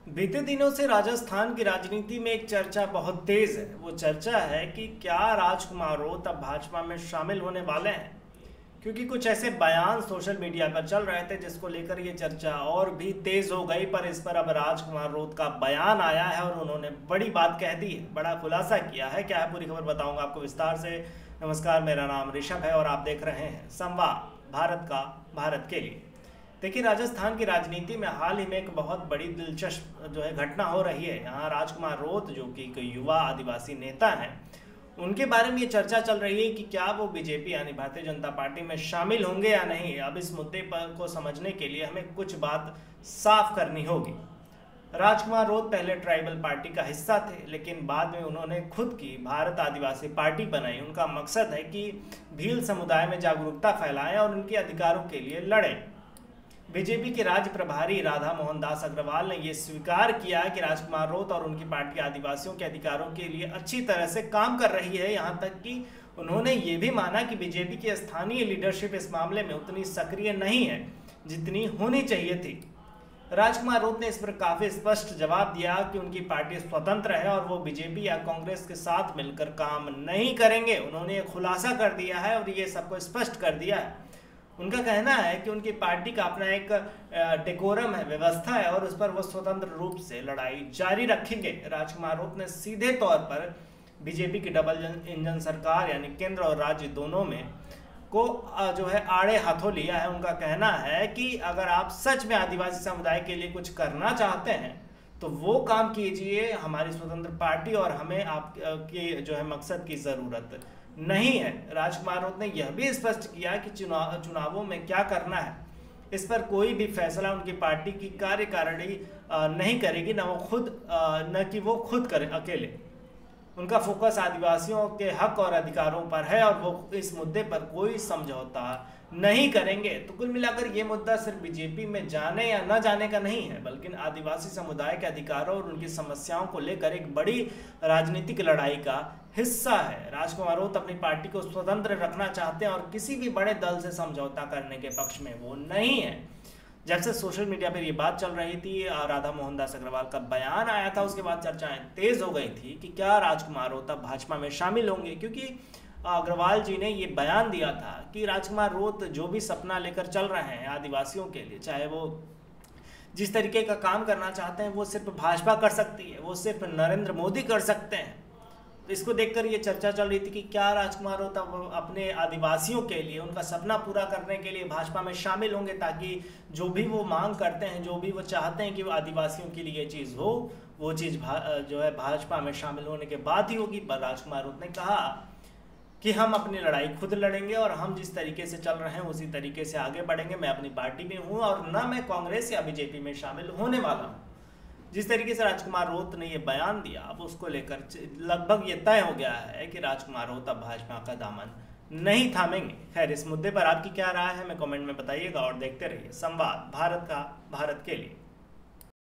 बीते दिनों से राजस्थान की राजनीति में एक चर्चा बहुत तेज है। वो चर्चा है कि क्या राजकुमार रोत अब भाजपा में शामिल होने वाले हैं, क्योंकि कुछ ऐसे बयान सोशल मीडिया पर चल रहे थे जिसको लेकर ये चर्चा और भी तेज हो गई। पर इस पर अब राजकुमार रोत का बयान आया है और उन्होंने बड़ी बात कह दी है, बड़ा खुलासा किया है। क्या है पूरी खबर बताऊंगा आपको विस्तार से। नमस्कार, मेरा नाम ऋषभ है और आप देख रहे हैं संवाद भारत का भारत के लिए। देखिए, राजस्थान की राजनीति में हाल ही में एक बहुत बड़ी दिलचस्प घटना हो रही है। यहाँ राजकुमार रोत जो कि एक युवा आदिवासी नेता हैं, उनके बारे में ये चर्चा चल रही है कि क्या वो बीजेपी यानी भारतीय जनता पार्टी में शामिल होंगे या नहीं। अब इस मुद्दे पर को समझने के लिए हमें कुछ बात साफ करनी होगी। राजकुमार रोत पहले ट्राइबल पार्टी का हिस्सा थे, लेकिन बाद में उन्होंने खुद की भारत आदिवासी पार्टी बनाई। उनका मकसद है कि भील समुदाय में जागरूकता फैलाएं और उनके अधिकारों के लिए लड़ें। बीजेपी के राज्य प्रभारी राधा मोहन दास अग्रवाल ने यह स्वीकार किया कि राजकुमार रोत और उनकी पार्टी आदिवासियों के अधिकारों के लिए अच्छी तरह से काम कर रही है। यहां तक कि उन्होंने ये भी माना कि बीजेपी की स्थानीय लीडरशिप इस मामले में उतनी सक्रिय नहीं है जितनी होनी चाहिए थी। राजकुमार रोत ने इस पर काफी स्पष्ट जवाब दिया कि उनकी पार्टी स्वतंत्र है और वो बीजेपी या कांग्रेस के साथ मिलकर काम नहीं करेंगे। उन्होंने खुलासा कर दिया है और ये सबको स्पष्ट कर दिया है। उनका कहना है कि उनकी पार्टी का अपना एक डेकोरम है, व्यवस्था है और उस पर वो स्वतंत्र रूप से लड़ाई जारी रखेंगे। राजकुमार रोत ने सीधे तौर पर बीजेपी की डबल इंजन सरकार यानी केंद्र और राज्य दोनों में को आड़े हाथों लिया है। उनका कहना है कि अगर आप सच में आदिवासी समुदाय के लिए कुछ करना चाहते हैं तो वो काम कीजिए। हमारी स्वतंत्र पार्टी और हमें आपके मकसद की जरूरत नहीं है। राजकुमार रोत ने यह भी स्पष्ट किया कि चुनावों में क्या करना है, इस पर कोई भी फैसला उनकी पार्टी की कार्यकारिणी नहीं करेगी, न कि वो खुद करे अकेले। उनका फोकस आदिवासियों के हक और अधिकारों पर है और वो इस मुद्दे पर कोई समझौता नहीं करेंगे। तो कुल मिलाकर ये मुद्दा सिर्फ बीजेपी में जाने या न जाने का नहीं है, बल्कि आदिवासी समुदाय के अधिकारों और उनकी समस्याओं को लेकर एक बड़ी राजनीतिक लड़ाई का हिस्सा है। राजकुमार रोत अपनी पार्टी को स्वतंत्र रखना चाहते हैं और किसी भी बड़े दल से समझौता करने के पक्ष में वो नहीं है। जब से सोशल मीडिया पर ये बात चल रही थी, राधा मोहन दास अग्रवाल का बयान आया था, उसके बाद चर्चाएं तेज हो गई थी कि क्या राजकुमार रोत अब भाजपा में शामिल होंगे, क्योंकि अग्रवाल जी ने ये बयान दिया था कि राजकुमार रोत जो भी सपना लेकर चल रहे हैं आदिवासियों के लिए, चाहे वो जिस तरीके का काम करना चाहते हैं वो सिर्फ भाजपा कर सकती है, वो सिर्फ नरेंद्र मोदी कर सकते हैं। इसको देखकर ये चर्चा चल रही थी कि क्या राजकुमार रोत अपने आदिवासियों के लिए, उनका सपना पूरा करने के लिए भाजपा में शामिल होंगे, ताकि जो भी वो मांग करते हैं, जो भी वो चाहते हैं कि वो आदिवासियों के लिए ये चीज़ हो, वो चीज़ भाजपा में शामिल होने के बाद ही होगी। पर राजकुमार रोत ने कहा कि हम अपनी लड़ाई खुद लड़ेंगे और हम जिस तरीके से चल रहे हैं उसी तरीके से आगे बढ़ेंगे। मैं अपनी पार्टी में हूँ और ना मैं कांग्रेस या बीजेपी में शामिल होने वाला हूँ। जिस तरीके से राजकुमार रोत ने ये बयान दिया, अब उसको लेकर लगभग ये तय हो गया है कि राजकुमार रोत अब भाजपा का दामन नहीं थामेंगे। खैर, इस मुद्दे पर आपकी क्या राय है हमें कमेंट में बताइएगा और देखते रहिए संवाद भारत का भारत के लिए।